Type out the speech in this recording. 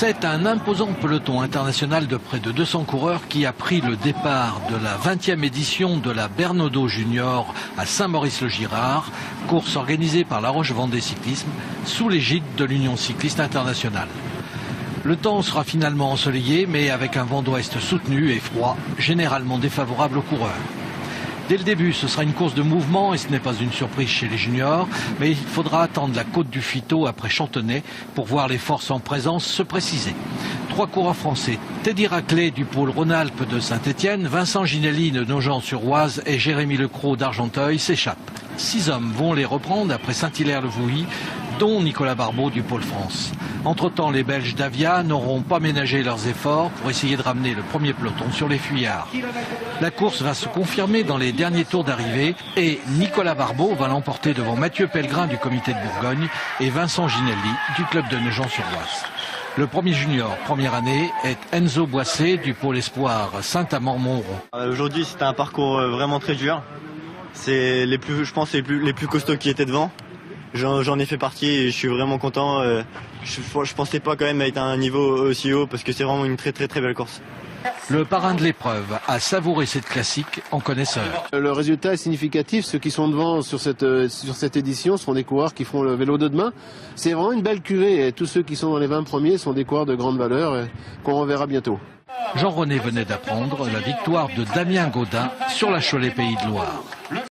C'est un imposant peloton international de près de 200 coureurs qui a pris le départ de la 20e édition de la Bernaudo Junior à Saint-Maurice-le-Girard, course organisée par La Roche-Vendée Cyclisme sous l'égide de l'Union cycliste internationale. Le temps sera finalement ensoleillé, mais avec un vent d'ouest soutenu et froid, généralement défavorable aux coureurs. Dès le début, ce sera une course de mouvement et ce n'est pas une surprise chez les juniors, mais il faudra attendre la côte du Fitaud après Chantenay pour voir les forces en présence se préciser. 3 coureurs français, Teddy Raclet du pôle Rhône-Alpes de Saint-Étienne, Vincent Ginelli de Nogent-sur-Oise et Jérémy Lecros d'Argenteuil s'échappent. 6 hommes vont les reprendre après Saint-Hilaire-le-Vouilly, dont Nicolas Barbeau du pôle France. Entre-temps, les Belges d'Avia n'auront pas ménagé leurs efforts pour essayer de ramener le premier peloton sur les fuyards. La course va se confirmer dans les derniers tours d'arrivée et Nicolas Barbeau va l'emporter devant Mathieu Pellegrin du comité de Bourgogne et Vincent Ginelli du club de Nogent-sur-Oise. Le premier junior, première année, est Enzo Boissé du pôle espoir Saint-Amand-Montrond. Aujourd'hui, c'était un parcours vraiment très dur. C'est les plus costauds qui étaient devant. J'en ai fait partie et je suis vraiment content. Je pensais pas quand même être à un niveau aussi haut parce que c'est vraiment une très belle course. Le parrain de l'épreuve a savouré cette classique en connaisseur. Le résultat est significatif. Ceux qui sont devant sur cette édition seront des coureurs qui feront le vélo de demain. C'est vraiment une belle cuvée et tous ceux qui sont dans les 20 premiers sont des coureurs de grande valeur qu'on reverra bientôt. Jean René venait d'apprendre la victoire de Damien Gaudin sur la Cholet Pays de Loire.